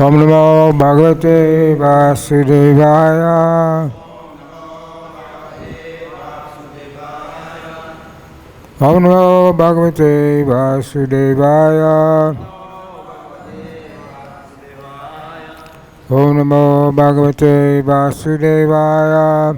Om Namo Bhagavate Vasudevaya. Om Namo Bhagavate Vasudevaya. Om Namo Bhagavate Vasudevaya.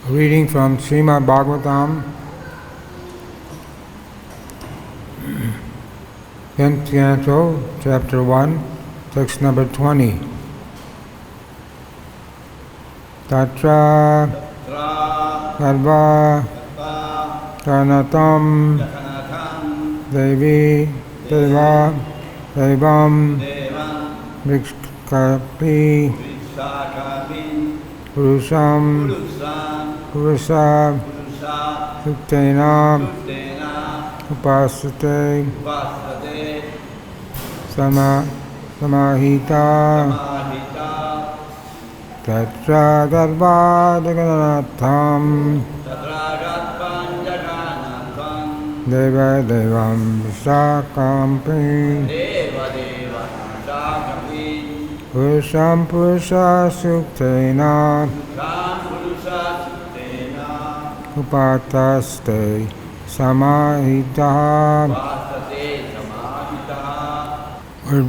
Reading from Srimad Bhagavatam, 10th Canto, Chapter 1, text number 20. Tatra Garva Karnatam Devi Deva Devam Vrikskapi Purusham Purusa Suktena Upasate Samahita Tatra Garva Jaganatham Deva Devam Visakampi Purusham Purusa Suktena Upataste Samahita.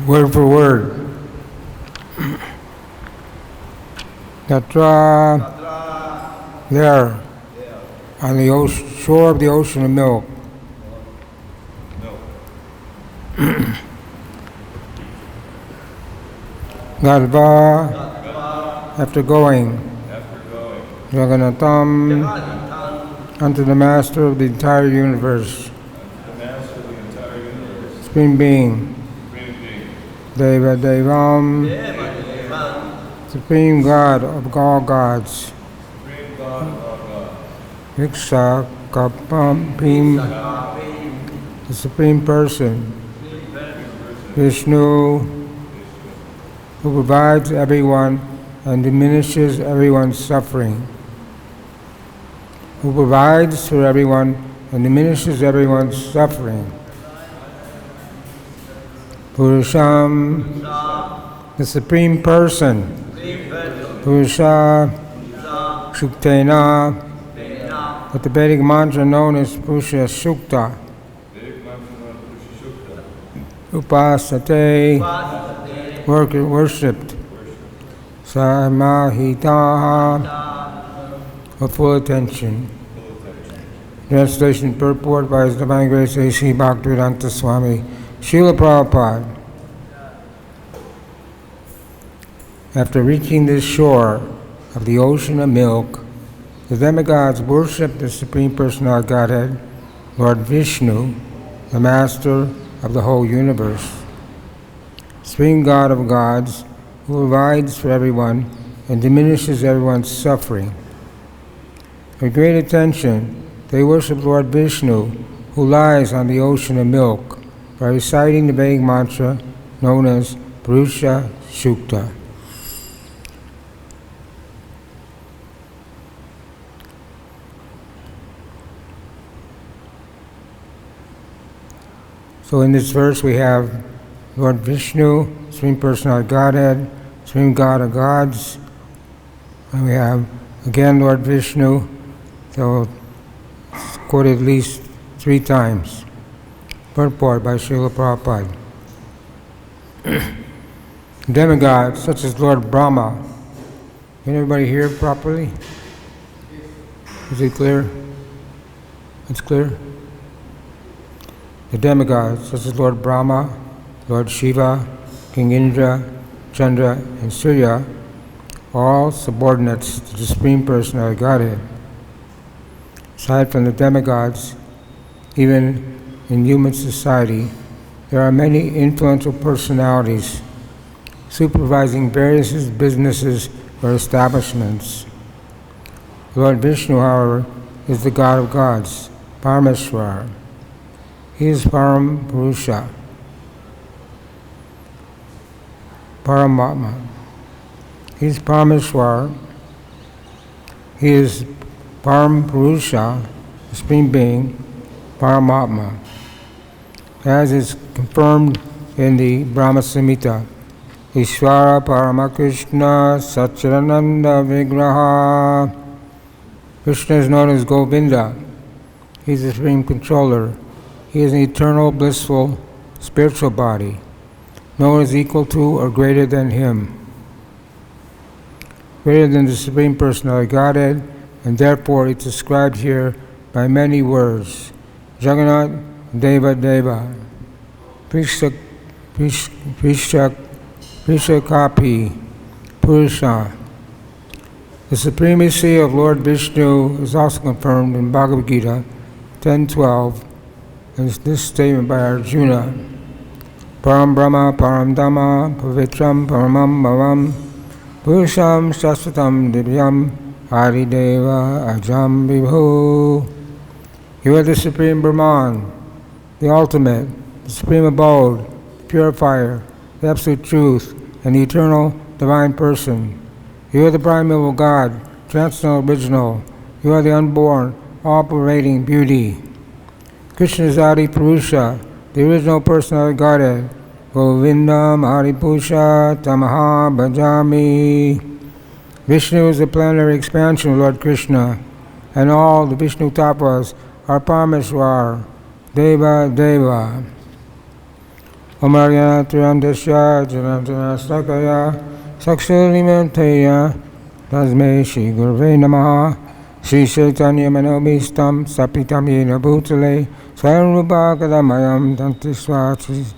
Word for word. Tatra, there, on the shore of the ocean of milk. Garva, after going. Jaganatam, unto the Master of the entire universe. Supreme Being. Deva Devam, Supreme God of all gods. Viksha Kapam, the Supreme Person. Vishnu, who provides everyone and diminishes everyone's suffering. Who provides for everyone and diminishes everyone's suffering. Purusham, the Supreme Person. Purusha Shuktena, with the Vedic mantra known as Purusha Shukta. Upasate, worshipped. Samahita, with full attention. Translation purport by His Divine Grace A.C. Bhakti-yoga Swami Srila Prabhupada. After reaching this shore of the ocean of milk, the demigods worship the Supreme Personality of Godhead, Lord Vishnu, the Master of the whole universe. Supreme God of gods, who provides for everyone and diminishes everyone's suffering. With great attention, they worship Lord Vishnu, who lies on the ocean of milk, by reciting the Vedic mantra known as Purusha Shukta. So in this verse we have Lord Vishnu, Supreme Personality of Godhead, Supreme God of gods, and we have again Lord Vishnu, so it's quoted at least 3 times. Purport by Srila Prabhupada. Demigods such as Lord Brahma. Can everybody hear properly? Is it clear? It's clear? The demigods such as Lord Brahma, Lord Shiva, King Indra, Chandra, and Surya are all subordinates to the Supreme Personality of Godhead. Aside from the demigods, even in human society, there are many influential personalities supervising various businesses or establishments. Lord Vishnu, however, is the God of gods, Parameshwar. He is Param Purusha, Paramatma. He's Parameshwar. He is Param Purusha, the Supreme Being, Paramatma, as is confirmed in the Brahma Samhita. Ishvara Paramakrishna Satchidananda Vigraha. Krishna is known as Govinda. He's the Supreme Controller. He is an eternal, blissful, spiritual body. No one is equal to or greater than him. Greater than the Supreme Personality of Godhead, and therefore it's described here by many words. Jagannath Deva Deva. Prishakapi Purusha. The supremacy of Lord Vishnu is also confirmed in Bhagavad-Gita 10:12, and this statement by Arjuna. Param Brahma, Param Dhamma, Pavitram, Paramam Bhavam, Purusham Shastvatam Divyam, Hari Deva Ajam Vibhu. You are the Supreme Brahman, the ultimate, the supreme abode, the purifier, the absolute truth, and the eternal divine person. You are the primeval God, transcendental original. You are the unborn, all-pervading beauty. Krishna is Adi Purusha, the original personality of Godhead. Govindam Adi Purusha Tamaha Bhajami. Vishnu is the planetary expansion of Lord Krishna, and all the Vishnu Tapas are Parameshwar, Deva Deva. Omarya Triyandasya Janatana Sakaya Sakshurimanteya Tasme Shri Gurve Namaha Shri Chaitanya Manobhistam Sapitam Yena Bhutale Swayamrupa Kadamayam Tantiswati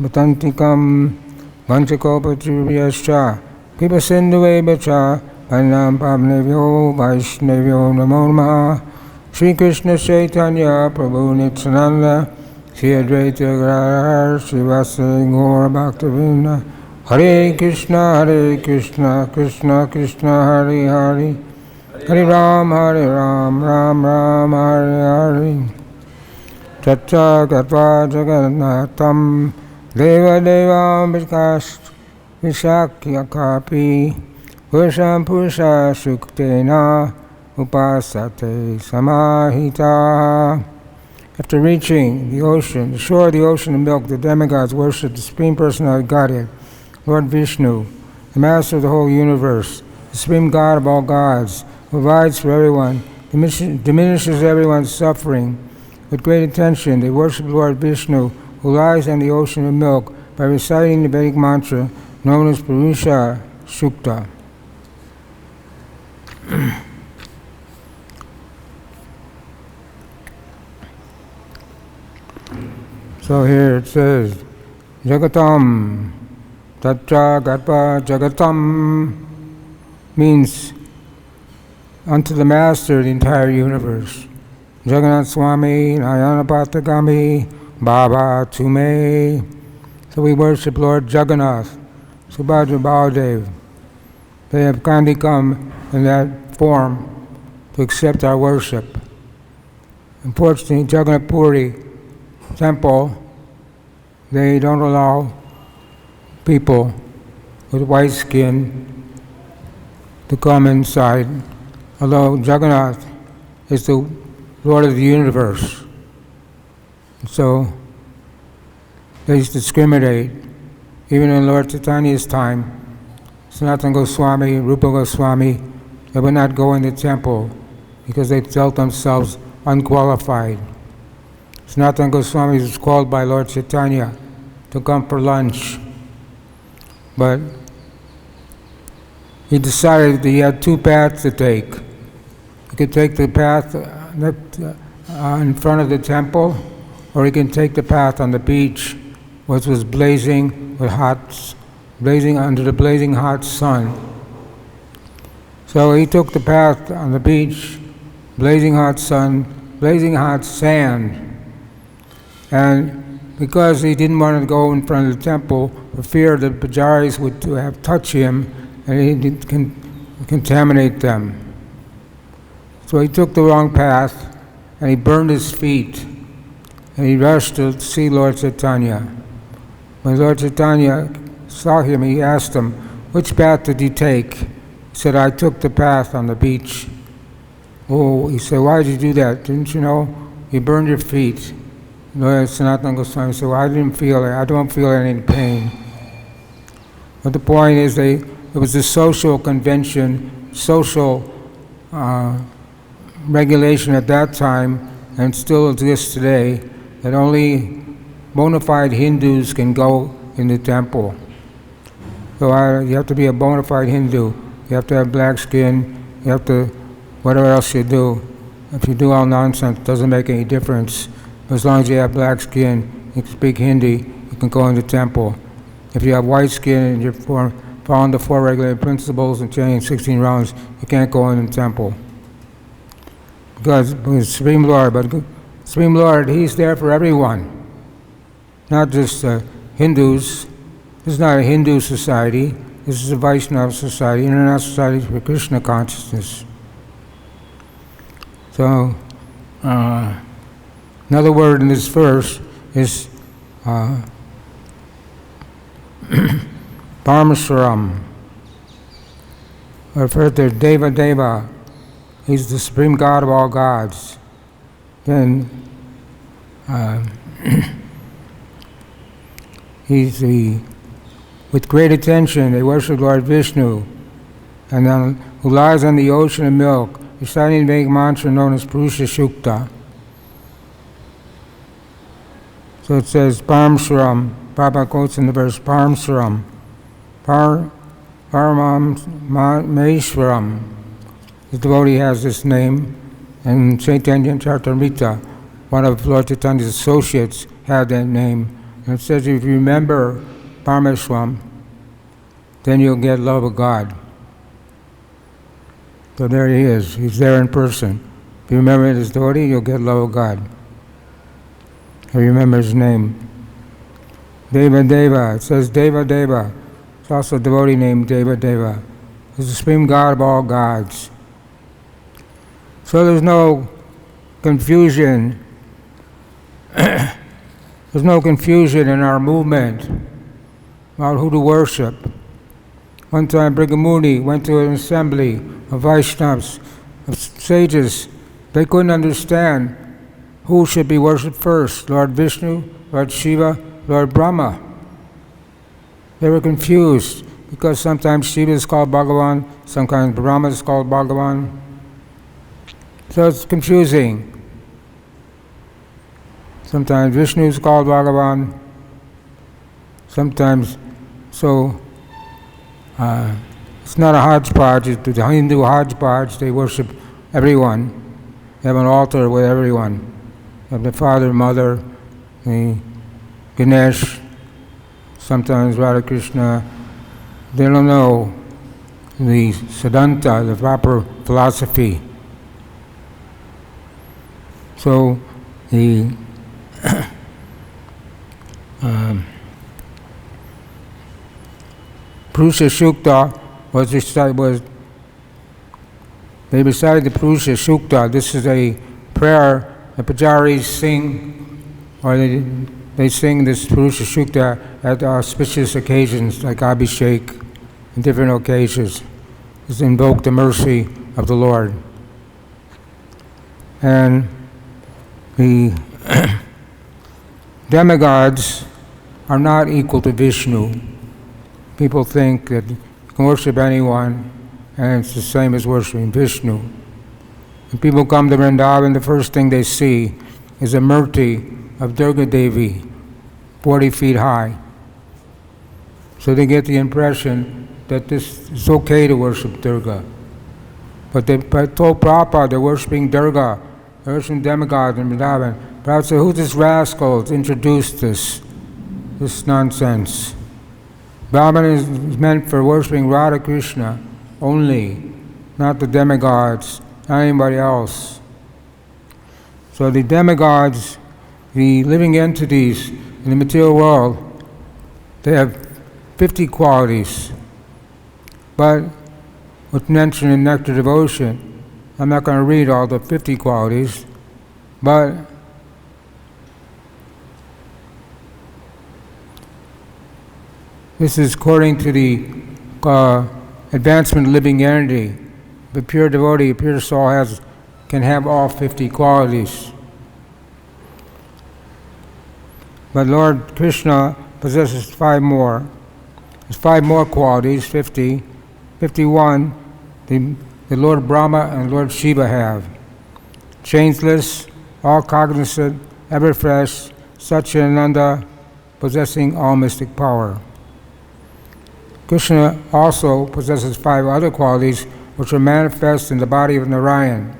Bhatantikam Vanchakopatriyascha Kipa Sindhuve Bacha Panam Pavnevyo Vaishnevyo Namo Namaha Shri Krishna Chaitanya Prabhu Nityananda Shri Advaita Gadadhar Srivasadi Gaura Bhaktivinoda Hare Krishna Krishna Krishna Hare Hare Hare Ram Ram Ram Hare Hare Tattva Gatva Jagannatham Deva Deva Vishakyakapi Purusham Purusha Suktena Upasate Samahita. After reaching the ocean, the shore of the ocean of milk, the demigods worship the Supreme Personality of Godhead, Lord Vishnu, the Master of the whole universe, the Supreme God of all gods, who provides for everyone, diminishes everyone's suffering. With great attention, they worship Lord Vishnu, who lies on the ocean of milk, by reciting the Vedic mantra known as Purusha Sukta. So here it says, Jagatam, Tatra Gatva Jagatam, means unto the Master of the entire universe. Jagannath Swami, Nayanapatagami, Baba Tume. So we worship Lord Jagannath, Subhadra Baladev. They have kindly come in that form to accept our worship. Unfortunately, Jagannath Puri temple, they don't allow people with white skin to come inside, although Jagannath is the Lord of the universe. So they discriminate. Even in Lord Chaitanya's time, Sanatana Goswami, Rupa Goswami, they would not go in the temple because they felt themselves unqualified. Sanatana Goswami was called by Lord Chaitanya to come for lunch, but he decided that he had two paths to take. He could take the path in front of the temple, or he can take the path on the beach, which was blazing under the blazing hot sun. So he took the path on the beach, blazing hot sun, blazing hot sand. And because he didn't want to go in front of the temple for fear that pujaris would have touched him and he'd contaminate them. So he took the wrong path and he burned his feet and he rushed to see Lord Chaitanya. When Lord Chaitanya saw him, he asked him, which path did you take? He said, I took the path on the beach. Oh, he said, why did you do that? Didn't you know? You burned your feet. Sanatana Goswami said, well, I didn't feel it. I don't feel any pain. But the point is, it was a social convention, social regulation at that time, and still exists today, that only bona fide Hindus can go in the temple. So you have to be a bona fide Hindu. You have to have black skin. You have to, whatever else you do. If you do all nonsense, it doesn't make any difference. As long as you have black skin, you can speak Hindi, you can go in the temple. If you have white skin and you're following the 4 regulated principles and chanting 16 rounds, you can't go in the temple. Because Supreme Lord, but Supreme Lord, He's there for everyone. Not just Hindus. This is not a Hindu society. This is a Vaishnava society, international society for Krishna consciousness. So, another word in this verse is Parmeswaram, referred to Deva Deva. He's the supreme God of all gods. Then with great attention they worship Lord Vishnu, and then who lies on the ocean of milk, reciting the Vedic mantra known as Purusha Shukta. So it says Paramswaram. Prabhupada quotes in the verse Paramswaram. Paramameshwaram. The devotee has this name, and Chaitanya Charitamrita, one of Lord Chaitanya's associates, had that name. And it says if you remember Parameswaram, then you'll get love of God. So there he is. He's there in person. If you remember this devotee, you'll get love of God. If you remember his name. Deva Deva. It says Deva Deva. It's also a devotee named Deva Deva. He's the supreme God of all gods. So there's no confusion. There's no confusion in our movement about who to worship. One time Brigamuni went to an assembly of Vaishnavas, of sages. They couldn't understand who should be worshipped first, Lord Vishnu, Lord Shiva, Lord Brahma. They were confused because sometimes Shiva is called Bhagavan, sometimes Brahma is called Bhagavan. So it's confusing. Sometimes Vishnu is called Bhagavan, sometimes, so it's not a hodgepodge, it's the Hindu hodgepodge. They worship everyone. They have an altar with everyone. They have the father, mother, the Ganesh, sometimes Radha Krishna. They don't know the Siddhanta, the proper philosophy. So the Purusha Shukta they recited the Purusha Shukta. This is a prayer the pujaris sing, or they sing this Purusha Shukta at auspicious occasions like Abhishek and different occasions. Just invoke the mercy of the Lord. And the demigods are not equal to Vishnu. People think that you can worship anyone and it's the same as worshiping Vishnu. When people come to Vrindavan, the first thing they see is a murti of Durga Devi, 40 feet high. So they get the impression that this is okay to worship Durga. But they told Prabhupada they're worshiping Durga, they're worshiping demigods in Vrindavan. Prabhupada said, who's this rascal that's introduced this nonsense? Brahman is meant for worshiping Radha Krishna only, not the demigods, not anybody else. So the demigods, the living entities in the material world, they have 50 qualities. But what's mentioned in Nectar Devotion, I'm not going to read all the 50 qualities, but this is according to the advancement of living entity. The pure devotee, a pure soul can have all 50 qualities. But Lord Krishna possesses 5 more. There's 5 more qualities, 50. 51, the Lord Brahma and Lord Shiva have. Changeless, all cognizant, ever fresh, Satchidananda, possessing all mystic power. Krishna also possesses 5 other qualities which are manifest in the body of Narayan.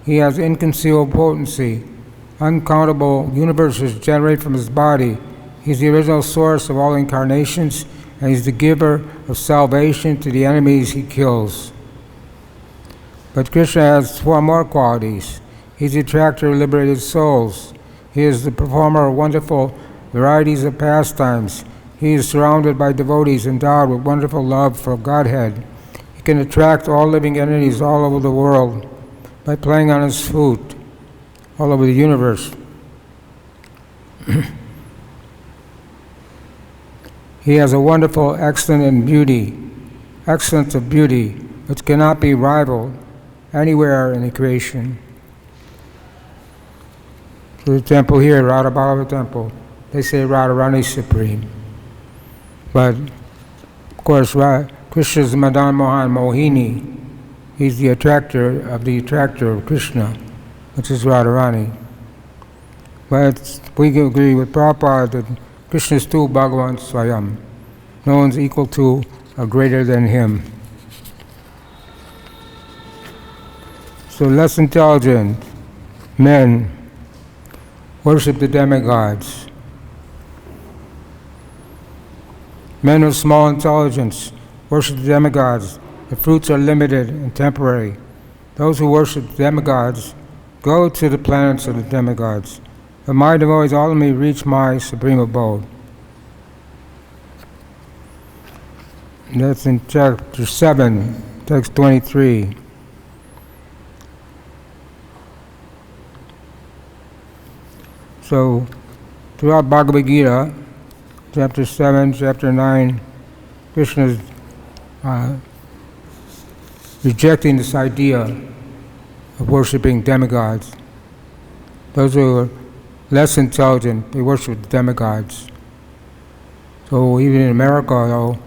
He has inconceivable potency. Uncountable universes generate from his body. He's the original source of all incarnations, and he's the giver of salvation to the enemies he kills. But Krishna has 4 more qualities. He's the attractor of liberated souls. He is the performer of wonderful varieties of pastimes. He is surrounded by devotees endowed with wonderful love for Godhead. He can attract all living entities all over the world by playing on his flute all over the universe. He has a wonderful excellence of beauty, which cannot be rivaled anywhere in the creation. So the temple here, Radha Ballabha temple, they say Radharani is supreme. But, of course, Krishna is Madan Mohan Mohini. He's the attractor of Krishna, which is Radharani. But we can agree with Prabhupada that Krishna is tu Bhagavan Swayam. No one's equal to or greater than him. So less intelligent men worship the demigods. Men of small intelligence worship the demigods. The fruits are limited and temporary. Those who worship the demigods go to the planets of the demigods. But my devotees ultimately reach my supreme abode. And that's in chapter 7, text 23. So, throughout Bhagavad-Gita, chapter 7, chapter 9, Krishna is rejecting this idea of worshiping demigods. Those who are less intelligent, they worship the demigods. So even in America, though,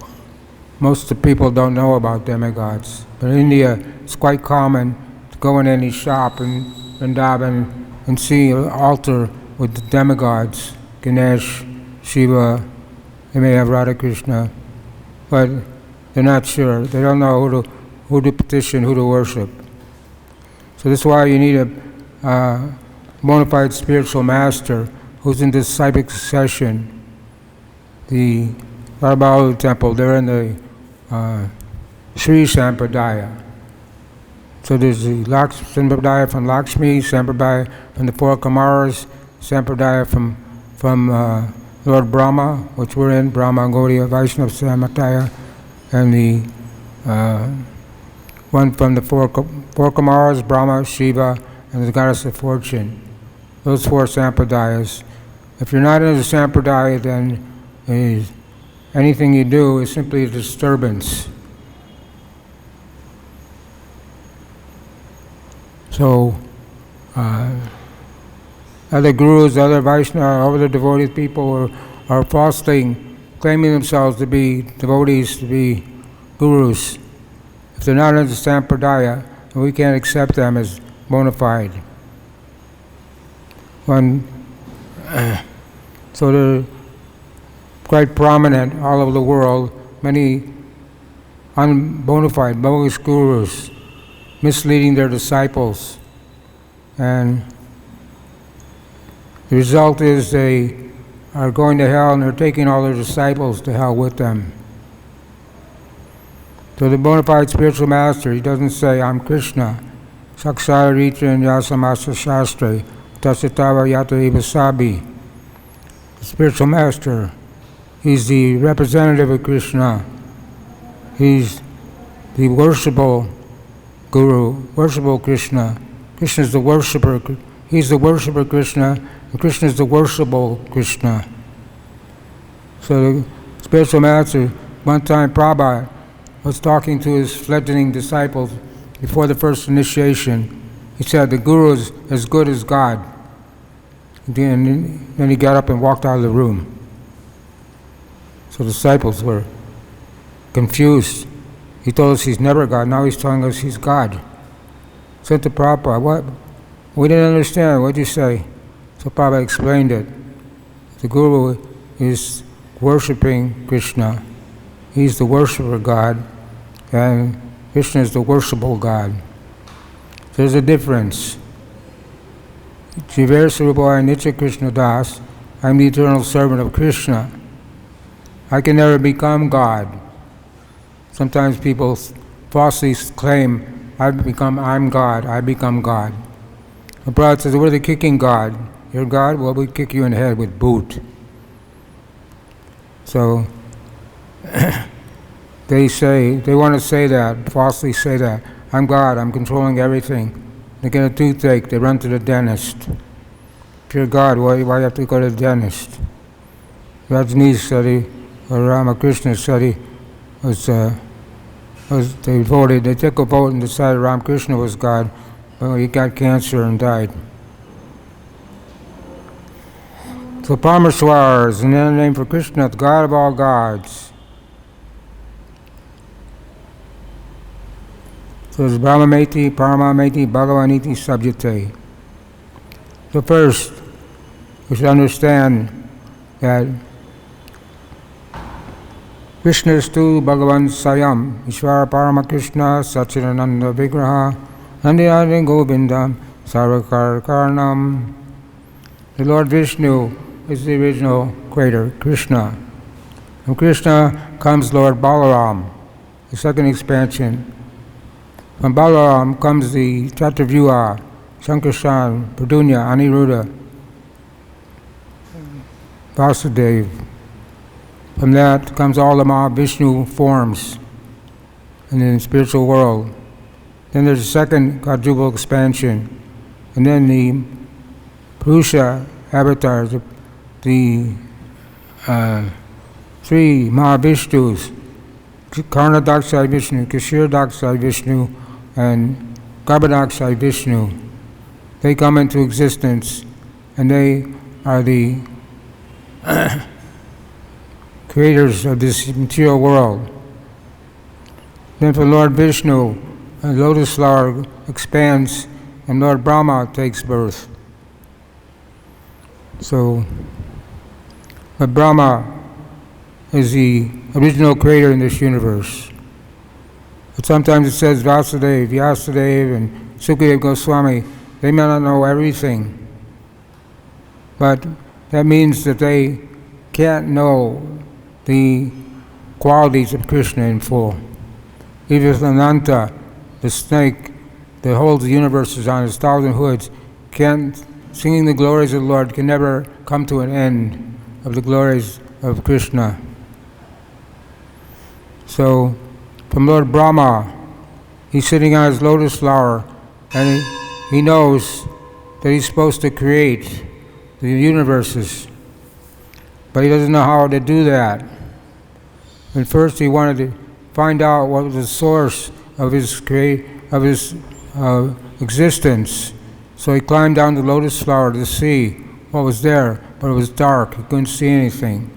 most of the people don't know about demigods. But in India, it's quite common to go in any shop in Vrindavan and see an altar with the demigods, Ganesh, Shiva. They may have Radha Krishna, but they're not sure. They don't know who to petition, who to worship. So this is why you need a bona fide spiritual master who's in disciplic succession. The Bhagavad temple, they're in the Sri Sampradaya. So there's the Sampradaya from Lakshmi, Sampradaya from the 4 Kamaras, Sampradaya from Lord Brahma, which we're in, Brahma Gaudiya Vaishnava Sampradaya, and the one from the four Kamaras, Brahma, Shiva, and the goddess of fortune. Those 4 Sampradayas. If you're not in the Sampradaya, then anything you do is simply a disturbance. So, other gurus, other Vaishnava, other devoted people are falsely claiming themselves to be devotees, to be gurus. If they're not in the Sampradaya, then we can't accept them as bona fide. So they're quite prominent all over the world, many unbona fide, bogus gurus, misleading their disciples. And the result is they are going to hell and they're taking all their disciples to hell with them. So the bona fide spiritual master, he doesn't say, I'm Krishna, Saksarita and Yasamasa Shastre, Tasatava Yata Eva Sabi. The spiritual master, he's the representative of Krishna. He's the worshipable guru, worshipable Krishna. Krishna is the worshipper. He's the worshipper Krishna, and Krishna is the worshipable Krishna. So the spiritual master, one time Prabhupada was talking to his fledgling disciples before the first initiation. He said, the Guru is as good as God. Then he got up and walked out of the room. So the disciples were confused. He told us he's never God, now he's telling us he's God. Said to Prabhupada, what? We didn't understand, what'd you say? So Prabhupada explained it. The Guru is worshipping Krishna. He's the worshipper God, and Krishna is the worshipable God. There's a difference. Jiver Sarubhaya Nitya Krishna Das, I'm the eternal servant of Krishna. I can never become God. Sometimes people falsely claim, I'm God, I become God. The Prabhupada says, what are they kicking God? You're God? Well, we kick you in the head with boot. So, they want to say that, falsely say that. I'm God, I'm controlling everything. They get a toothache, they run to the dentist. If you're God, why do you have to go to the dentist? Rajneesh said or Ramakrishna said they took a vote and decided Ramakrishna was God, but he got cancer and died. So Bhuvaneshwar is another name for Krishna, the God of all gods. So it's Brahmameti, Paramameti, Bhagavaniti, Sabhyate. So first, we should understand that Krishna is tu Bhagavan Sayam, Ishvara Paramakrishna, Satchidananda Vigraha, Nandiyadin Govindam, Sarvakar Karnam. The Lord Vishnu is the original creator, Krishna. From Krishna comes Lord Balaram, the second expansion. From Balaram comes the Chaturvyuha, Shankarshan, Pradyumna, Aniruddha, Vasudeva. From that comes all the Mahavishnu forms in the spiritual world. Then there's a second quadruple expansion. And then the Purusha avatars, the three Mahavishnus, Karnadakshay Vishnu, Kashiradakshay Vishnu, and Garbhadakshay Vishnu. They come into existence, and they are the creators of this material world. Then for Lord Vishnu, a lotus flower expands, and Lord Brahma takes birth. So, but Brahma is the original creator in this universe. But sometimes it says Vasudeva, Vyasadeva, and Sukadeva Goswami, they may not know everything. But that means that they can't know the qualities of Krishna in full. Even Ananta, the snake that holds the universes on his 1,000 hoods, singing the glories of the Lord can never come to an end of the glories of Krishna. So, from Lord Brahma, he's sitting on his lotus flower, and he knows that he's supposed to create the universes, but he doesn't know how to do that. And first he wanted to find out what was the source of his existence. So he climbed down the lotus flower to see what was there, but it was dark, he couldn't see anything.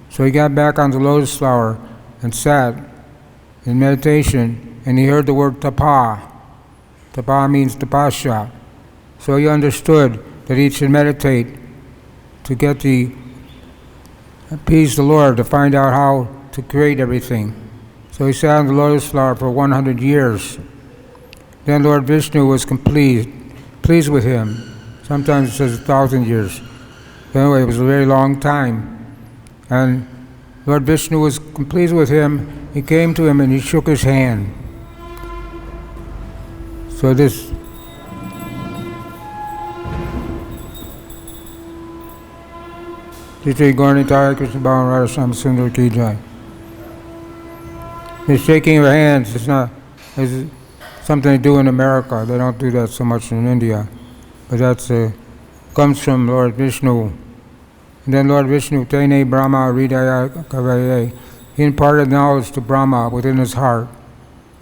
So he got back on the lotus flower and sat in meditation, and he heard the word tapa. Tapa means tapasya. So he understood that he should meditate to appease the Lord, to find out how to create everything. So he sat on the lotus flower for 100 years. Then Lord Vishnu was pleased with him. Sometimes it says 1,000 years. But anyway, it was a very long time. And Lord Vishnu was pleased with him. He came to him and he shook his hand. So this Shri Gaurnitaya Krishna Bhavan Radha Shyam Sundar Ki Jai. The shaking of hands is something they do in America. They don't do that so much in India. But that comes from Lord Vishnu. And then Lord Vishnu, Tene Brahma Hridaya Kavaye, He imparted knowledge to Brahma within his heart,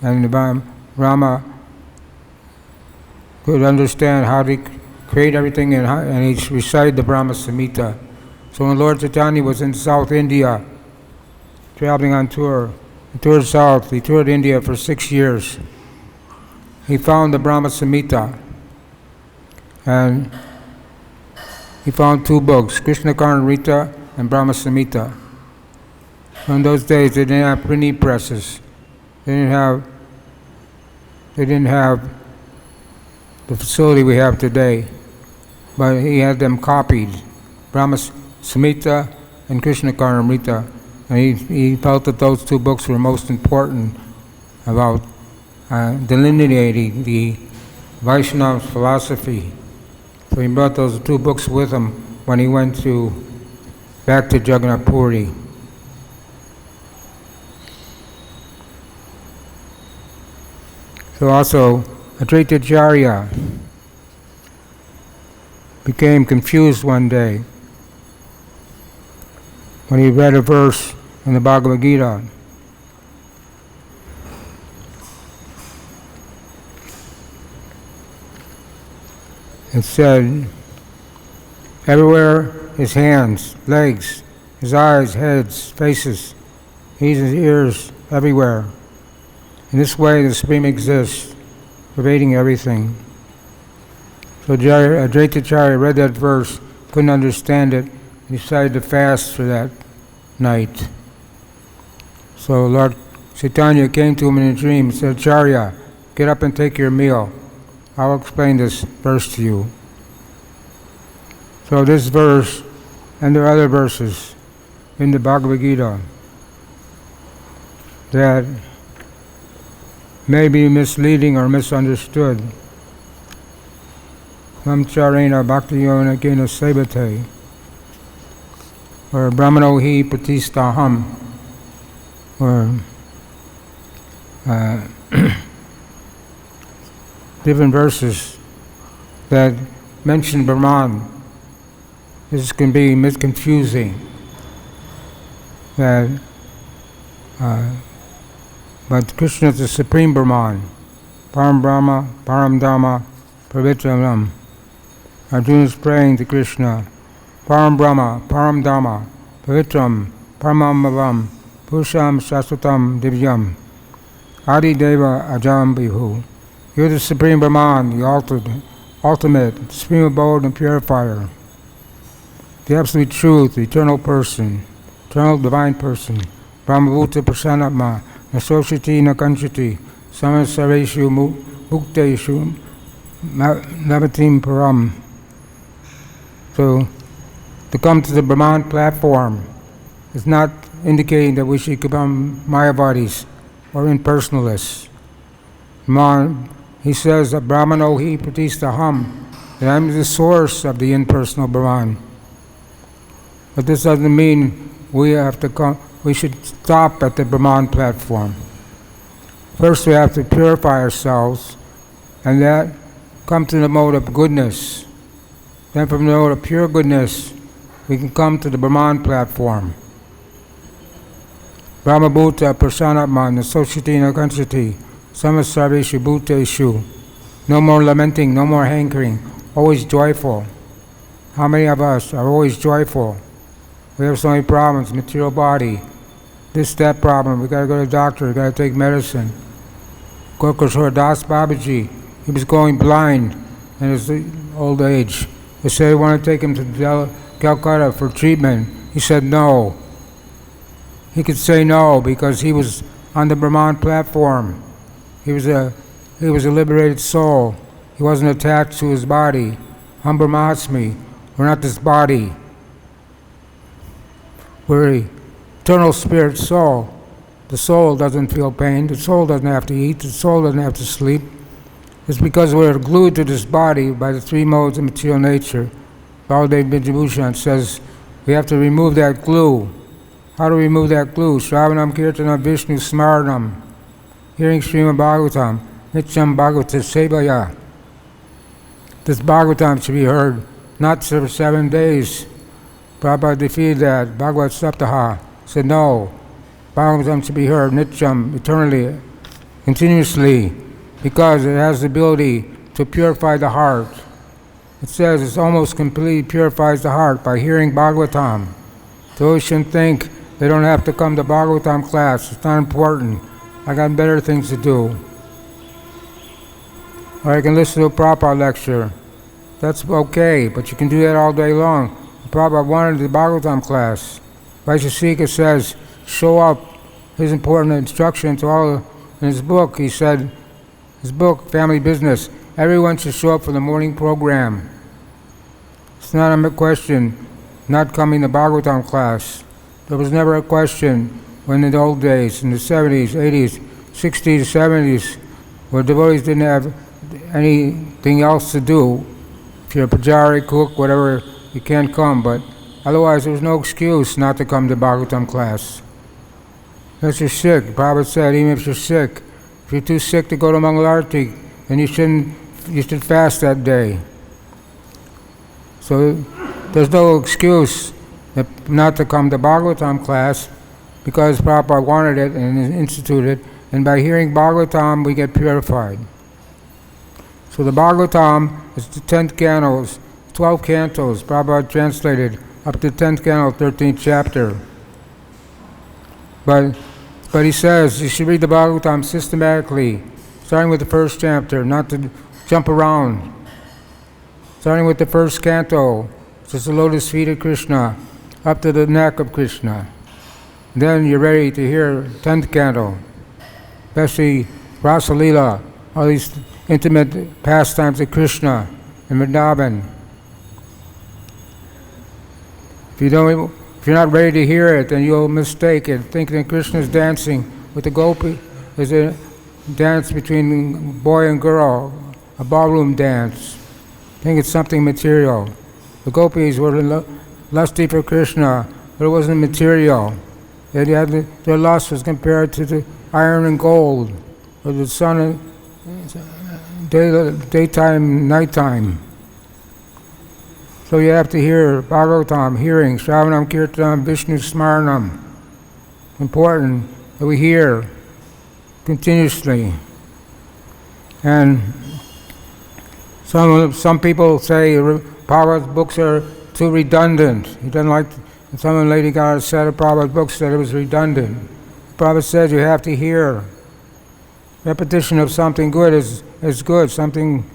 and Brahma could understand how to create everything, and he recited the Brahma Samhita. So when Lord Chaitanya was in South India, traveling on tour, he toured South, he toured India for 6 years. He found the Brahma Samhita, and he found 2 books, Krishna Karnamrita and Brahma Samhita. In those days, they didn't have printing presses. They didn't have the facility we have today. But he had them copied, Brahma Samhita and Krishna Karnamrita. And he felt that those 2 books were most important about delineating the Vaishnava philosophy. So he brought those 2 books with him when he went back to Jagannath Puri. So also, Advaitacharya became confused one day when he read a verse in the Bhagavad-Gita. It said, everywhere his hands, legs, his eyes, heads, faces, his ears, everywhere. In this way, the Supreme exists, pervading everything. So Advaitacharya read that verse, couldn't understand it, and decided to fast for that night. So Lord Chaitanya came to him in a dream and said, Acharya, get up and take your meal. I'll explain this verse to you. So this verse, and there are other verses in the Bhagavad-Gita that may be misleading or misunderstood. Brahmacharena bhakti-yoga kena sebate, or brahmano hi pratistaham, or different verses that mention Brahman. This can be confusing. But Krishna is the Supreme Brahman, Param Brahma, Param Dhamma, Pavitram. Arjuna is praying to Krishna, Param Brahma, Param Dhamma, Pavitram, Paramam Bhavam, Purusham Shashvatam Divyam, Adi Deva Ajam Bhihu. You're the Supreme Brahman, the ultimate, supreme abode and purifier, the absolute truth, the eternal person, eternal divine person, Brahmabhuta Prasanatma, Nasoshiti Nakanchiti, Samasareshu Mukteshu Navatim Param. So, to come to the Brahman platform is not indicating that we should become Mayavadis or impersonalists. He says that Brahmano hi pratistaham, that I'm the source of the impersonal Brahman. But this doesn't mean we should stop at the Brahman platform. First we have to purify ourselves, and that come to the mode of goodness. Then from the mode of pure goodness, we can come to the Brahman platform. Brahmabhuta prasanatman, Nasoshiti Nakanchati, Samasarveshu Bhuteshu. No more lamenting, no more hankering, always joyful. How many of us are always joyful? We have so many problems, material body, this, that problem, we gotta go to the doctor, we gotta take medicine. Gokashwar Das Babaji, he was going blind in his old age. They said they wanted to take him to Calcutta for treatment. He said no. He could say no because he was on the Brahman platform. He was a liberated soul. He wasn't attached to his body. Hum Brahmasmi. We're not this body. We're an eternal spirit soul. The soul doesn't feel pain. The soul doesn't have to eat. The soul doesn't have to sleep. It's because we're glued to this body by the 3 modes of material nature. Baladev Vijabhushan says we have to remove that glue. How do we remove that glue? Shravanam Kirtanam Vishnu Smaranam. Hearing Srimad Bhagavatam. Nityam Bhagavata Sevaya. This Bhagavatam should be heard not for 7 days. Prabhupada defeated that. Bhagavad Saptaha said no. Bhagavatam should be heard nityam, eternally, continuously, because it has the ability to purify the heart. It says it almost completely purifies the heart by hearing Bhagavatam. Those shouldn't think they don't have to come to Bhagavatam class. It's not important. I got better things to do. Or I can listen to a Prabhupada lecture. That's okay, but you can do that all day long. Prabhupada wanted the Bhagavatam class. Vaisheshika says, show up. His important instruction to all in his book, he said, his book, Family Business, everyone should show up for the morning program. It's not a question not coming to Bhagavatam class. There was never a question when in the old days, in the 70s, 80s, 60s, 70s, where devotees didn't have anything else to do. If you're a pujari, cook, whatever, you can't come, but otherwise there was no excuse not to come to Bhagavatam class. Unless you're sick. Prabhupada said, even if you're sick, if you're too sick to go to Mangalarti, then you should fast that day. So there's no excuse not to come to Bhagavatam class because Prabhupada wanted it and instituted it, and by hearing Bhagavatam we get purified. So the Bhagavatam is the 10th cantos, 12 cantos, Prabhupada translated up to 10th canto, 13th chapter. But he says you should read the Bhagavatam systematically, starting with the first chapter, not to jump around. Starting with the first canto, which is the lotus feet of Krishna, up to the neck of Krishna. Then you're ready to hear 10th canto, especially Rasa Leela, all these intimate pastimes of Krishna in Vrindavan. If you're not ready to hear it, then you'll mistake it, thinking that Krishna is dancing with the gopi. There's a dance between boy and girl, a ballroom dance. Think it's something material. The gopis were lusty for Krishna, but it wasn't material. Their lust was compared to the iron and gold, or the sun, daytime, nighttime. So you have to hear Bhagavatam, hearing, Shravanam, Kirtanam, Vishnu Smaranam. Important that we hear continuously. And some people say Prabhupada's books are too redundant. He doesn't like, some lady got a set of Prabhupada's books said it was redundant. Prabhupada said you have to hear. Repetition of something good is good, something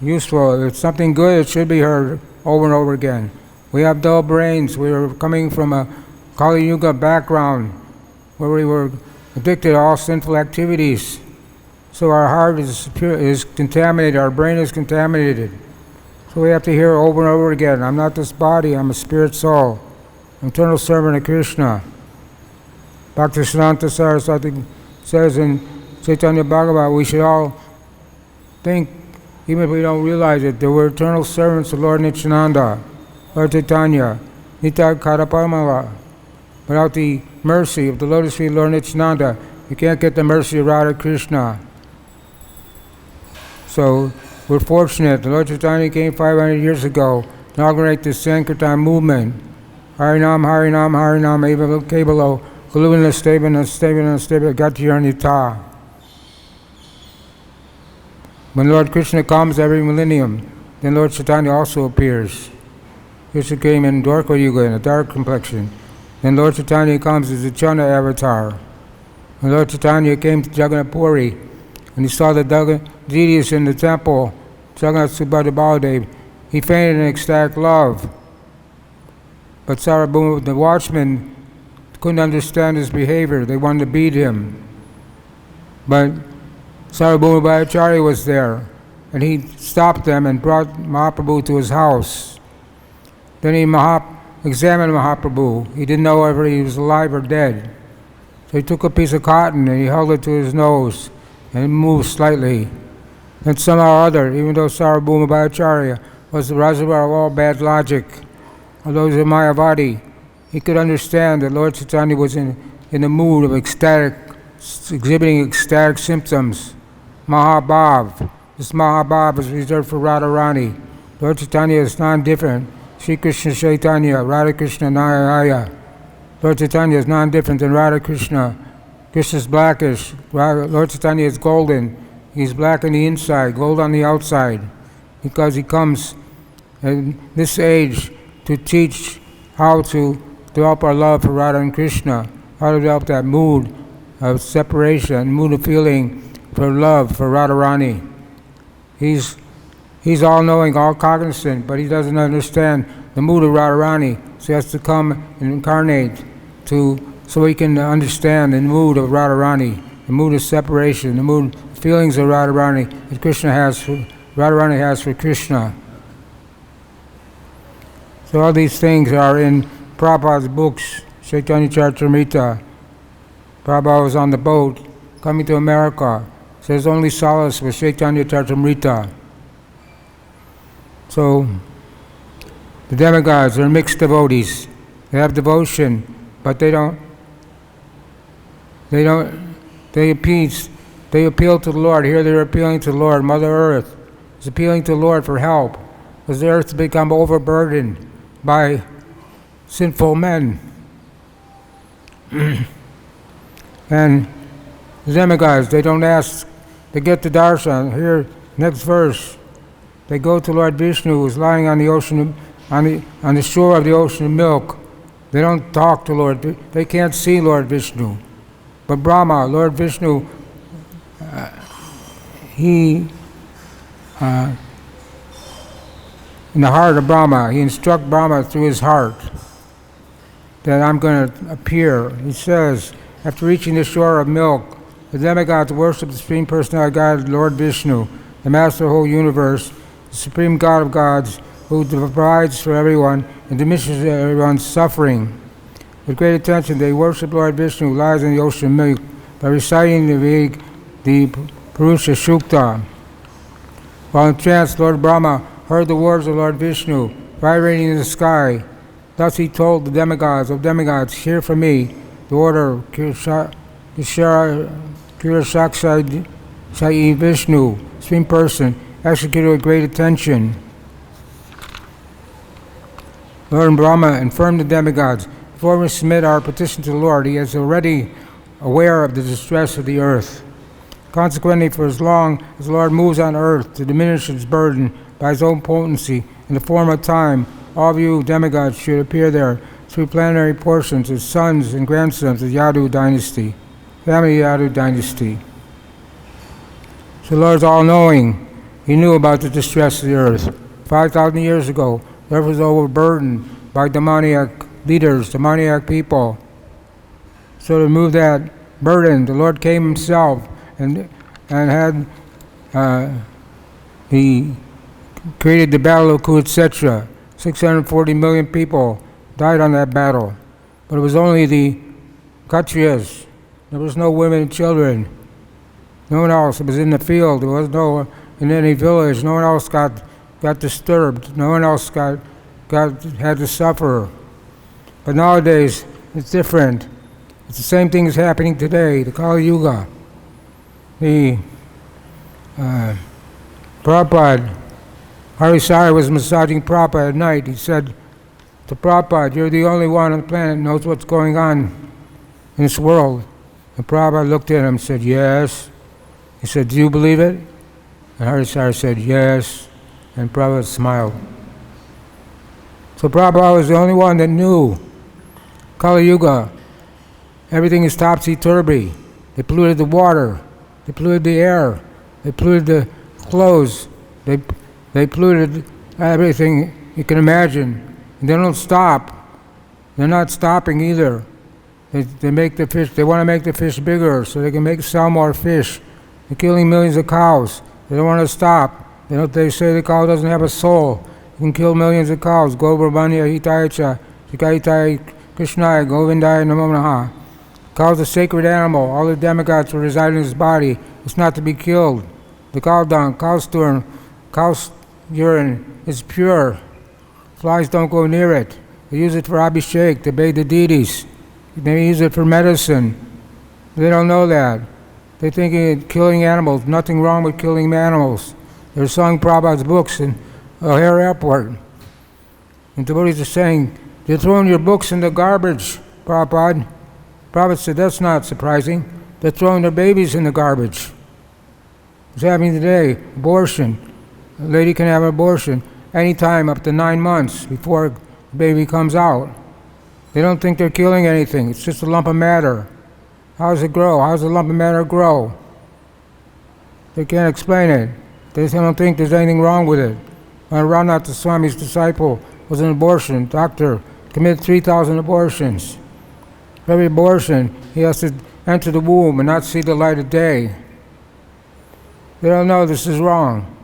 useful. If it's something good, it should be heard over and over again. We have dull brains. We are coming from a Kali Yuga background where we were addicted to all sinful activities. So our heart is contaminated, our brain is contaminated. So we have to hear over and over again, I'm not this body, I'm a spirit soul, I'm eternal servant of Krishna. Bhaktisiddhanta Saraswati says in Chaitanya Bhagavat, we should all think, even if we don't realize it, that we're eternal servants of Lord Nityananda, Lord Chaitanya, Nitya Karaparamala. Without the mercy of the lotus feet of Lord Nityananda, you can't get the mercy of Radha Krishna. So we're fortunate. The Lord Chaitanya came 500 years ago to inaugurate the Sankirtan movement. Harinam, Harinam, Harinam, Eva Kebalo, Kaluvana Stevana, Stevana, Stevana, Gatyaranita. When Lord Krishna comes every millennium, then Lord Chaitanya also appears. Krishna came in Dwarka Yuga in a dark complexion. Then Lord Chaitanya comes as a Chana avatar. When Lord Chaitanya came to Jagannath Puri, and he saw the deities in the temple, Jagannath Subhadra Baladev, he fainted in ecstatic love. But Sarabhuma, the watchman, couldn't understand his behavior. They wanted to beat him. But Sarabhuma Bhattacharya was there, and he stopped them and brought Mahaprabhu to his house. Then he examined Mahaprabhu. He didn't know whether he was alive or dead. So he took a piece of cotton and he held it to his nose, and it moved slightly. Then somehow or other, even though Sarabhuma Bhattacharya was the reservoir of all bad logic, although he was a Mayavadi, he could understand that Lord Chaitanya was in a mood of exhibiting ecstatic symptoms. Mahabhav. This Mahabhav is reserved for Radharani. Lord Chaitanya is non-different. Sri Krishna Chaitanya, Radha Krishna Nayaya. Lord Chaitanya is non-different than Radha Krishna. Krishna is blackish. Lord Chaitanya is golden. He's black on the inside, gold on the outside, because he comes in this age to teach how to develop our love for Radha and Krishna, how to develop that mood of separation, mood of feeling for love for Radharani. He's all-knowing, all-cognizant, but he doesn't understand the mood of Radharani, so he has to come and incarnate so he can understand the mood of Radharani, the mood of separation, the mood, feelings of Radharani that Radharani has for Krishna. So all these things are in Prabhupada's books, Chaitanya Charitamrita. Prabhupada was on the boat coming to America. So his only solace was Chaitanya Charitamrita. So the demigods are mixed devotees. They have devotion, but they appeal to the Lord. Here they're appealing to the Lord. Mother Earth is appealing to the Lord for help, because the earth has become overburdened by sinful men. And the demigods, they don't ask, they get the darshan. Here, next verse, they go to Lord Vishnu, who's lying on the ocean, on the shore of the ocean of milk. They don't talk to Lord, they can't see Lord Vishnu. But Brahma, Lord Vishnu, in the heart of Brahma, he instructs Brahma through his heart that I'm going to appear. He says, after reaching the shore of milk, the demigods worship the Supreme Personality God, Lord Vishnu, the Master of the whole universe, the Supreme God of gods, who provides for everyone and diminishes everyone's suffering. With great attention, they worship Lord Vishnu, who lies in the ocean of milk, by reciting the Purusha Shukta. While in trance, Lord Brahma heard the words of Lord Vishnu vibrating in the sky. Thus he told the demigods, hear from me the order of Kirasakshai Vishnu, Supreme Person, executed with great attention. Lord Brahma informed the demigods, before we submit our petition to the Lord, he is already aware of the distress of the earth. Consequently, for as long as the Lord moves on earth to diminish its burden by his own potency in the form of time, all of you demigods should appear there through planetary portions as sons and grandsons of Yadu dynasty, family Yadu dynasty. So the Lord is all-knowing. He knew about the distress of the earth. 5,000 years ago, the earth was overburdened by demoniac leaders, demoniac people. So to remove that burden, the Lord came himself and had he created the battle of Kurukshetra. 640 million people died on that battle, but it was only the Kshatriyas. There was no women and children. No one else. It was in the field. There was no in any village. No one else got disturbed. No one else had to suffer. But nowadays it's different. It's the same thing is happening today. The Kali Yuga. The Prabhupada, Harisari was massaging Prabhupada at night. He said to Prabhupada, you're the only one on the planet who knows what's going on in this world. And Prabhupada looked at him and said, yes. He said, do you believe it? And Harisari said, yes. And Prabhupada smiled. So Prabhupada was the only one that knew Kali Yuga. Everything is topsy-turvy. They polluted the water. They polluted the air. They polluted the clothes. They polluted everything you can imagine. And they don't stop. They're not stopping either. They make the fish. They want to make the fish bigger so they can sell more fish. They're killing millions of cows. They don't want to stop. They say the cow doesn't have a soul. You can kill millions of cows. Gobrahmanya hitayacha, shikaitai krishnaya, govindaya namo namaha. Cow is a sacred animal. All the demigods will reside in his body. It's not to be killed. The cow dung, cow's urine is pure. Flies don't go near it. They use it for abhishek, to bathe the deities. They use it for medicine. They don't know that. They're thinking killing animals. Nothing wrong with killing animals. They're selling Prabhupada's books in O'Hare Airport. And devotees are saying, you're throwing your books in the garbage. Prabhupada. Prabhupada said, that's not surprising. They're throwing their babies in the garbage. It's happening today. Abortion. A lady can have an abortion anytime up to 9 months before the baby comes out. They don't think they're killing anything. It's just a lump of matter. How does it grow? How does a lump of matter grow? They can't explain it. They don't think there's anything wrong with it. When Ramnath Swami's disciple was an abortion doctor, committed 3,000 abortions. For every abortion, he has to enter the womb and not see the light of day. They don't know this is wrong.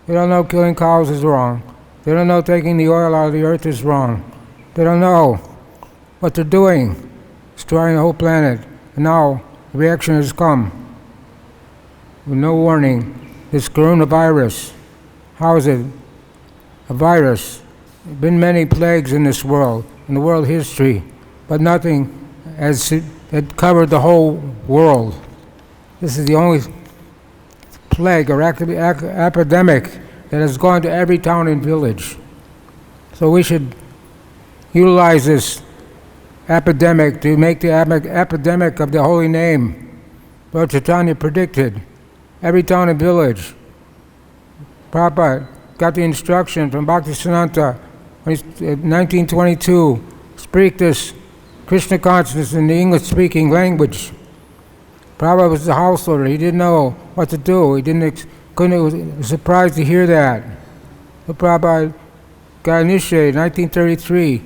They don't know killing cows is wrong. They don't know taking the oil out of the earth is wrong. They don't know what they're doing, destroying the whole planet. And now the reaction has come with no warning. This coronavirus, how is it a virus? There have been many plagues in this world, in the world history, but nothing has covered the whole world. This is the only plague or epidemic that has gone to every town and village. So we should utilize this epidemic to make the epidemic of the holy name. Lord Chaitanya predicted every town and village. Prabhupada got the instruction from Bhaktisiddhanta in 1922, speak this Krishna consciousness in the English-speaking language. Prabhupada was the householder. He didn't know what to do. He was surprised to hear that. So Prabhupada got initiated in 1933.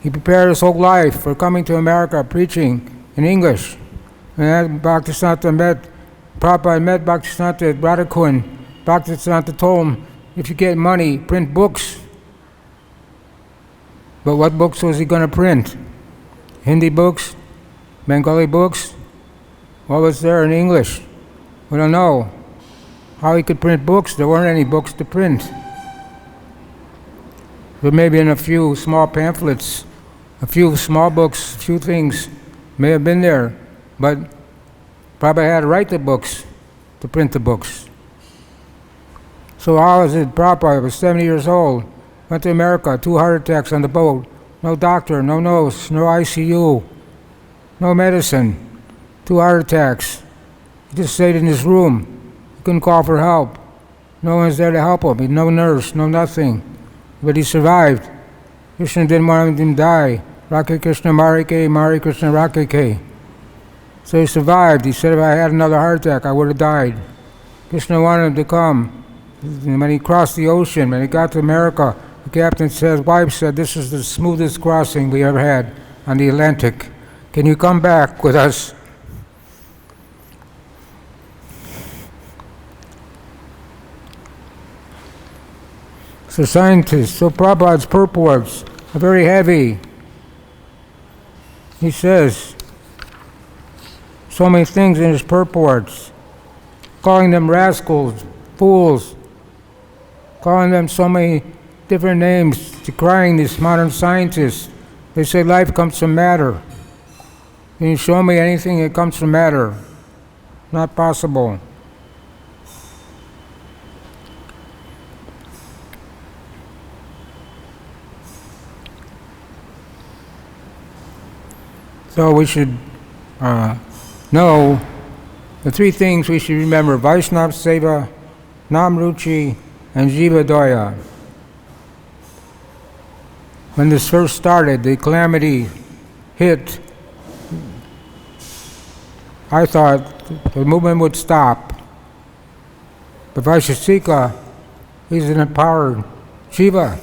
He prepared his whole life for coming to America preaching in English. And Bhaktisiddhanta Prabhupada met Bhaktisiddhanta at Radhakund. Bhaktisiddhanta told him, if you get money, print books. But what books was he going to print? Hindi books? Bengali books? What was there in English? We don't know how he could print books. There weren't any books to print. There may have been a few small pamphlets, a few small books, a few things may have been there, but Prabhupada had to write the books to print the books. So how is it Prabhupada was 70 years old, went to America, 2 heart attacks on the boat, no doctor, no nurse, no ICU, no medicine, 2 heart attacks. He just stayed in his room. He couldn't call for help. No one's there to help him. He had no nurse, no nothing. But he survived. Krishna didn't want him to die. Rakhe Krishna Marike, Mari Krishna Rakhe. So he survived. He said, if I had another heart attack, I would have died. Krishna wanted him to come. And when he crossed the ocean, when he got to America, the captain said, wife said, this is the smoothest crossing we ever had on the Atlantic. Can you come back with us? So scientists, so Prabhupada's purports are very heavy. He says so many things in his purports, calling them rascals, fools, calling them so many different names, decrying these modern scientists. They say life comes from matter. Can you show me anything that comes from matter? Not possible. So we should know the 3 things we should remember: Vaishnava Seva, Nam Ruchi, and Jiva Daya. When this first started, the calamity hit, I thought the movement would stop. But Vaisheshika, he's an empowered Jiva,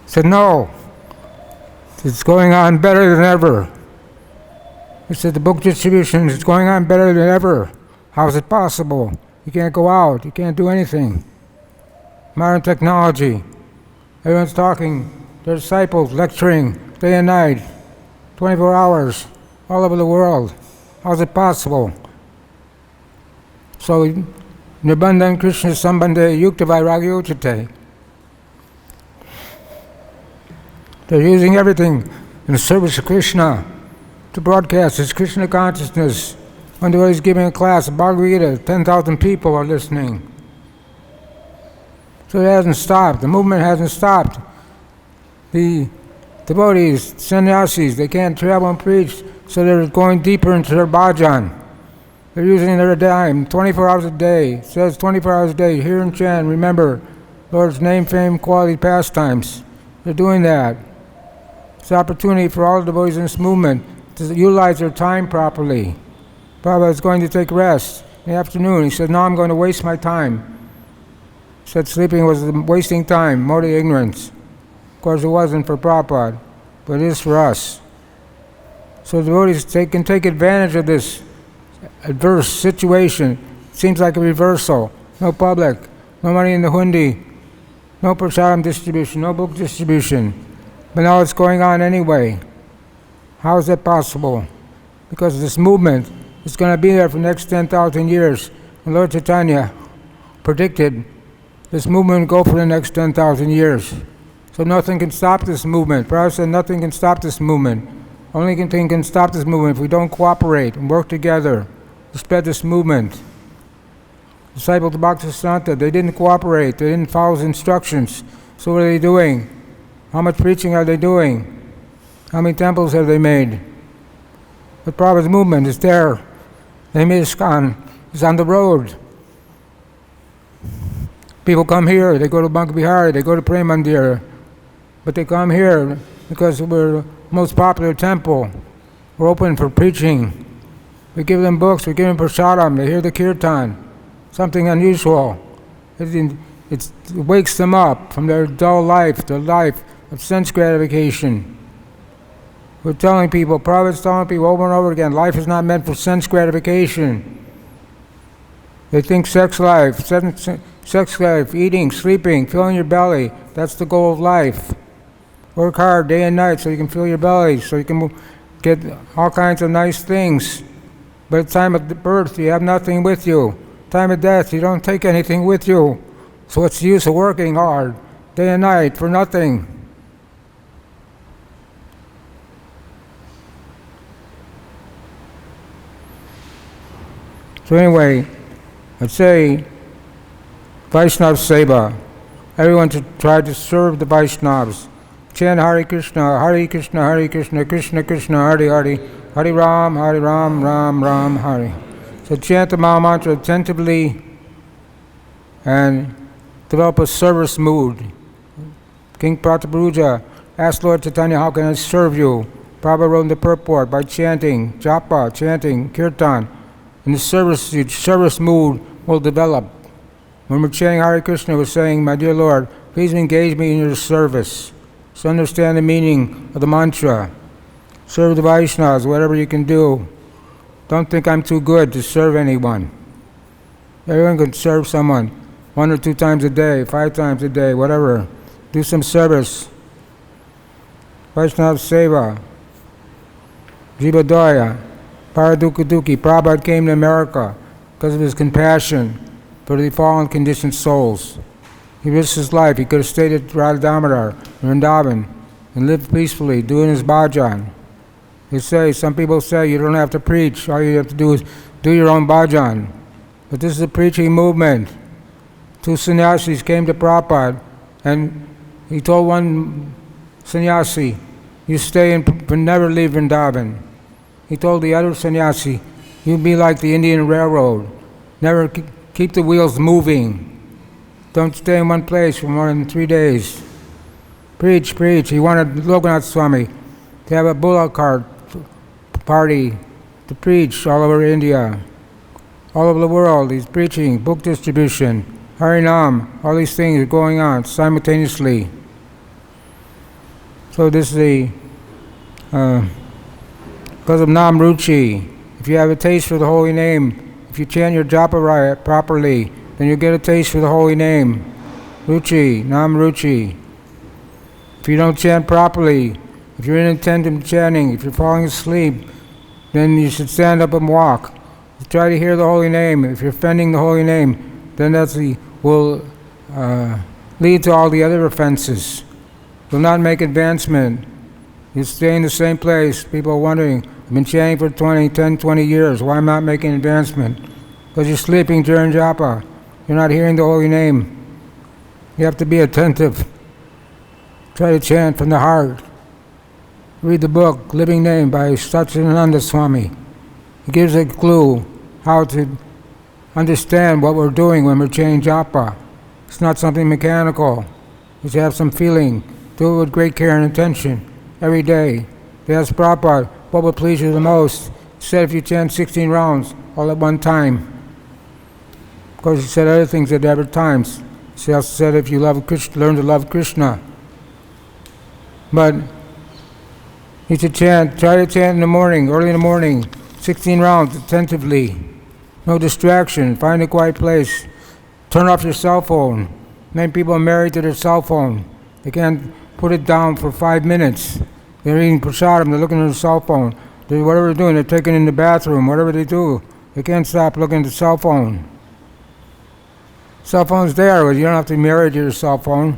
said no. It's going on better than ever. He said the book distribution is going on better than ever. How is it possible? You can't go out. You can't do anything. Modern technology. Everyone's talking. Their disciples lecturing day and night, 24 hours, all over the world. How is it possible? So, Nirbandhan Krishna Sambandhe Yukta Vairagya Uchate. They're using everything in the service of Krishna to broadcast his Krishna consciousness. One day he's giving a class of Bhagavad-Gita, 10,000 people are listening. So it hasn't stopped. The movement hasn't stopped. The devotees, sannyasis, they can't travel and preach, so they're going deeper into their bhajan. They're using their time, 24 hours a day. It says 24 hours a day, hear and chant, remember Lord's name, fame, quality, pastimes. They're doing that. It's an opportunity for all the devotees in this movement to utilize their time properly. Prabhupada is going to take rest in the afternoon. He said, no, I'm going to waste my time. He said sleeping was wasting time, mode of ignorance. Of course, it wasn't for Prabhupada, but it is for us. So the devotees can take advantage of this adverse situation. It seems like a reversal. No public, no money in the hundi, no prasadam distribution, no book distribution. But now it's going on anyway. How is that possible? Because this movement is going to be there for the next 10,000 years. And Lord Chaitanya predicted this movement would go for the next 10,000 years. So nothing can stop this movement. Prabhupada said nothing can stop this movement. Only thing can stop this movement if we don't cooperate and work together to spread this movement. Disciples of Bhaktisiddhanta, they didn't cooperate. They didn't follow his instructions. So what are they doing? How much preaching are they doing? How many temples have they made? But Prabhupada's movement is there. They made ISKCON. It's on the road. People come here. They go to Banka Bihari. They go to Prem Mandir. But they come here because we're the most popular temple. We're open for preaching. We give them books. We give them prasadam. They hear the kirtan. Something unusual. It wakes them up from their dull life, the life of sense gratification. We're telling people, Prabhupada's telling people over and over again, life is not meant for sense gratification. They think sex life, eating, sleeping, filling your belly, that's the goal of life. Work hard day and night so you can fill your belly, so you can get all kinds of nice things. But at the time of birth, you have nothing with you. Time of death, you don't take anything with you. So what's the use of working hard day and night for nothing? So anyway, I'd say Vaishnava Seva. Everyone should try to serve the Vaishnavas. Chant Hare Krishna, Hare Krishna, Krishna Krishna, Hare Hare, Hare Ram, Ram Ram, Hare. So chant the Maha Mantra attentively and develop a service mood. King Prataparuja asked Lord Chaitanya, how can I serve you? Prabhupada wrote in the purport by chanting, japa, chanting, kirtan. And the service mood will develop. When we're chanting Hare Krishna, we're saying, my dear Lord, please engage me in your service. So understand the meaning of the mantra. Serve the Vaishnavas, whatever you can do. Don't think I'm too good to serve anyone. Everyone can serve someone 1 or 2 times a day, 5 times a day, whatever. Do some service. Vaishnava Seva. Jivadaya. Paradukaduki. Prabhupada came to America because of his compassion for the fallen conditioned souls. He risked his life. He could have stayed at Radha Damodar, Vrindavan, and lived peacefully, doing his bhajan. Some people say you don't have to preach. All you have to do is do your own bhajan. But this is a preaching movement. 2 sannyasis came to Prabhupada, and he told one sannyasi, you stay and never leave Vrindavan. He told the other sannyasi, you be like the Indian Railroad. Never keep the wheels moving. Don't stay in one place for more than 3 days. Preach. He wanted Lokanath Swami to have a bullock cart party to preach all over India, all over the world. He's preaching, book distribution, Harinam, all these things are going on simultaneously. So this is because of Nam Ruchi. If you have a taste for the holy name, if you chant your japa properly, then you get a taste for the holy name. Ruchi, Nam Ruchi. If you don't chant properly, if you're inattentive chanting, if you're falling asleep, then you should stand up and walk. Try to hear the holy name. If you're offending the holy name, then will lead to all the other offenses. Will not make advancement. You stay in the same place. People are wondering, I've been chanting for 20 years. Why am I not making advancement? Because you're sleeping during japa. You're not hearing the holy name. You have to be attentive. Try to chant from the heart. read the book Living Name by Satchidananda Swami. It gives a clue how to understand what we're doing when we're chanting japa. It's not something mechanical. You should have some feeling. Do it with great care and attention every day. They asked Prabhupada, what would please you the most? He said if you chant 16 rounds all at one time. Of course, he said other things at other times. He also said if you love Krishna, learn to love Krishna. But you should chant, try to chant in the morning, early in the morning, 16 rounds attentively. No distraction, find a quiet place. Turn off your cell phone. Many people are married to their cell phone. They can't put it down for 5 minutes. They're eating prasadam, they're looking at their cell phone. Whatever they're doing, they're taking it in the bathroom, whatever they do. They can't stop looking at the cell phone. Cell phone's there, but you don't have to be married to your cell phone.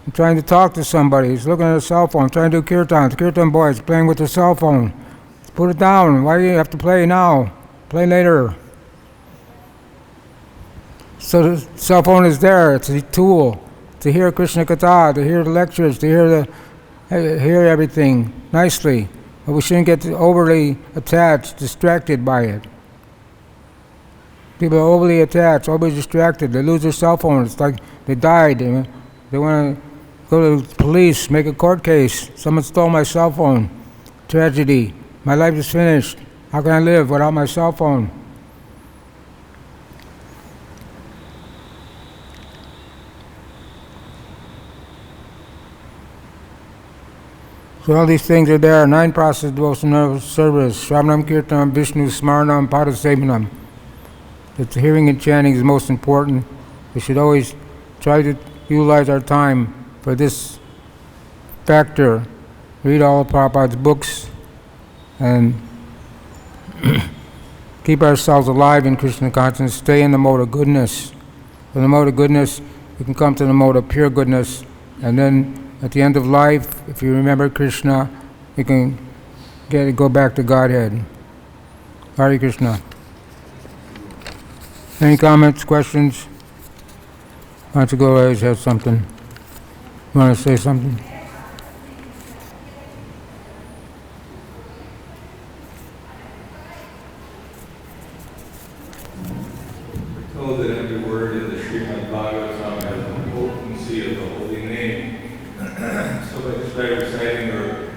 I'm trying to talk to somebody, he's looking at a cell phone, trying to do kirtan. The kirtan boys playing with their cell phone. Put it down. Why do you have to play now? Play later. So the cell phone is there. It's a tool to hear Krishna Katha, to hear the lectures, to hear everything nicely. But we shouldn't get overly attached, distracted by it. People are overly attached, overly distracted. They lose their cell phone. It's like they died. They want to go to the police, make a court case. Someone stole my cell phone. Tragedy. My life is finished. How can I live without my cell phone? So all these things are there. 9 process devotional service. Shravanam Kirtanam, Vishnu Smaranam, Padasevanam. The hearing and chanting is most important. We should always try to utilize our time for this factor. Read all of Prabhupada's books and keep ourselves alive in Krishna consciousness. Stay in the mode of goodness. From the mode of goodness, we can come to the mode of pure goodness. And then at the end of life, if you remember Krishna, you can go back to Godhead. Hare Krishna. Any comments, questions? Why don't you go ahead and have something? You want to say something? We're told that every word in the Srimad Bhagavatam has the potency of the holy name. So by just by reciting or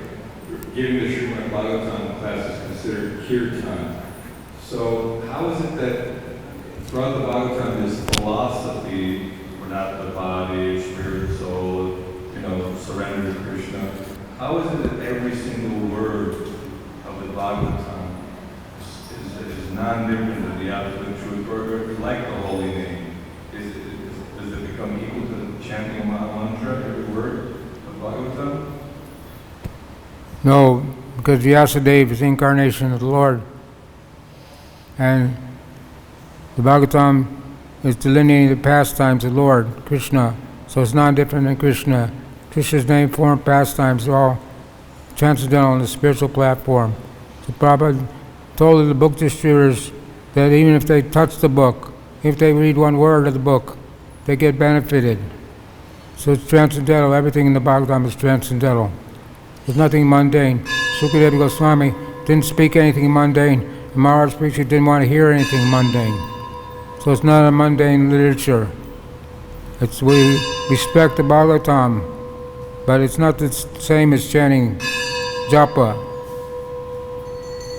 giving the Srimad Bhagavatam class is considered kirtan. So how is it that throughout the Bhagavatam this philosophy, we're not the body, spirit, soul, surrender to Krishna, how is it that every single word of the Bhagavatam is non-different than the absolute truth, or like the holy name? Does it become equal to chanting a mantra, every word of Bhagavatam? No, because Vyasadeva is the incarnation of the Lord. And the Bhagavatam is delineating the pastimes of the Lord, Krishna. So it's not different than Krishna. Krishna's name, form, pastimes are all transcendental on the spiritual platform. So Prabhupada told the book distributors that even if they touch the book, if they read one word of the book, they get benefited. So it's transcendental. Everything in the Bhagavatam is transcendental. There's nothing mundane. Sukadeva Goswami didn't speak anything mundane. And Maharaj Pariksit didn't want to hear anything mundane. So it's not a mundane literature. We respect the Bhagavatam, but it's not the same as chanting japa.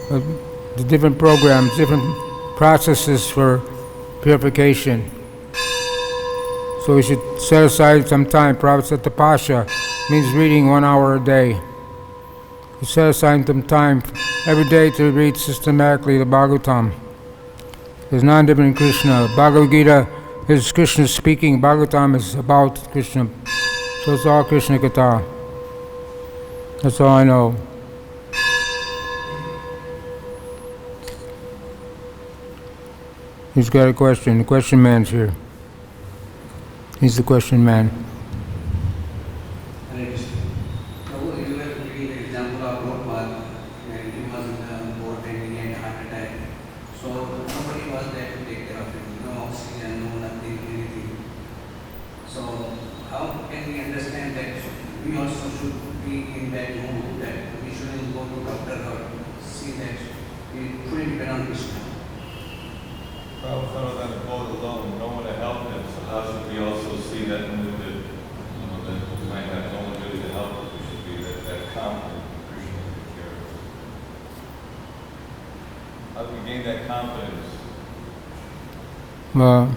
But the different programs, different processes for purification. So we should set aside some time. Prabhupada said tapasya means reading 1 hour a day. We set aside some time every day to read systematically the Bhagavatam. It's non-different in Krishna. Bhagavad-Gita is Krishna speaking. Bhagavatam is about Krishna. So it's all Krishna Katha. That's all I know. Who's got a question? The question man's here. He's the question man. You were giving the example of Prabhupada when he was in the boat and he had a heart attack. So nobody was there to take care of him. No oxygen, no nothing, anything. So how can we understand that we also should be in that mood that we shouldn't go to doctor or see that we fully depend on Krishna. Prabhupada was on the boat alone, no one to help him, so how should we also see that mood that, that we might have no one really to help us? We should be that confident in Krishna to take care of us. How do we gain that confidence? Well,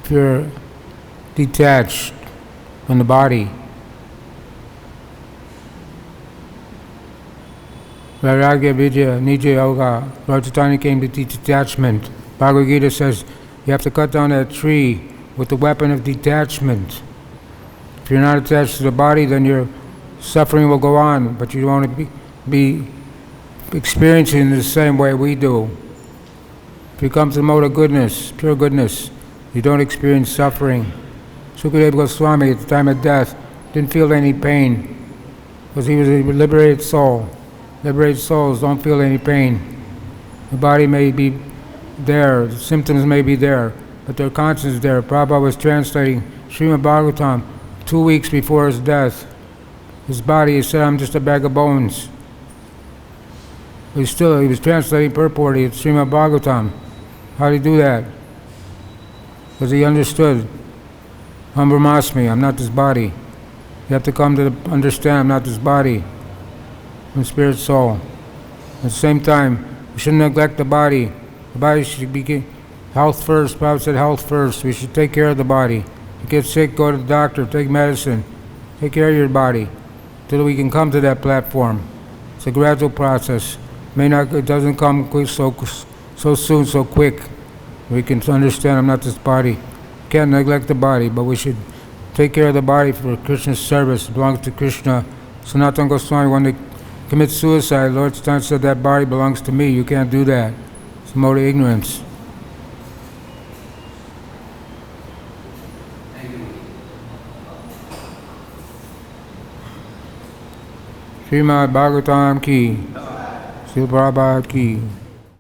if you're detached from the body, Vairagya Vidya Nija Yoga, Lord Chaitanya came to teach detachment. Bhagavad-Gita says you have to cut down that tree with the weapon of detachment. If you're not attached to the body, then your suffering will go on, but you don't want to be experiencing it the same way we do. If you come to the mode of goodness, pure goodness, you don't experience suffering. Sukadeva Goswami at the time of death didn't feel any pain because he was a liberated soul. Liberated souls don't feel any pain. The body may be there, the symptoms may be there, but their conscience is there. Prabhupada was translating Srimad Bhagavatam 2 weeks before his death. His body, he said, I'm just a bag of bones. But he was translating purport of Srimad Bhagavatam. How did he do that? Because he understood, I'm Brahmasmi, I'm not this body. You have to come to understand I'm not this body. I'm spirit soul. At the same time, we shouldn't neglect the body. The body should be health first. Prabhupada said health first. We should take care of the body. If you get sick, go to the doctor, take medicine. Take care of your body till we can come to that platform. It's a gradual process. It doesn't come quick, so soon, so quick. We can understand I'm not this body. Can't neglect the body, but we should take care of the body for Krishna's service. It belongs to Krishna. Sanatana Goswami, when they commit suicide, Lord Chaitanya said that body belongs to me. You can't do that. It's a mode of ignorance. Thank you. Srimad Bhagavatam ki, Srila Prabhupada ki.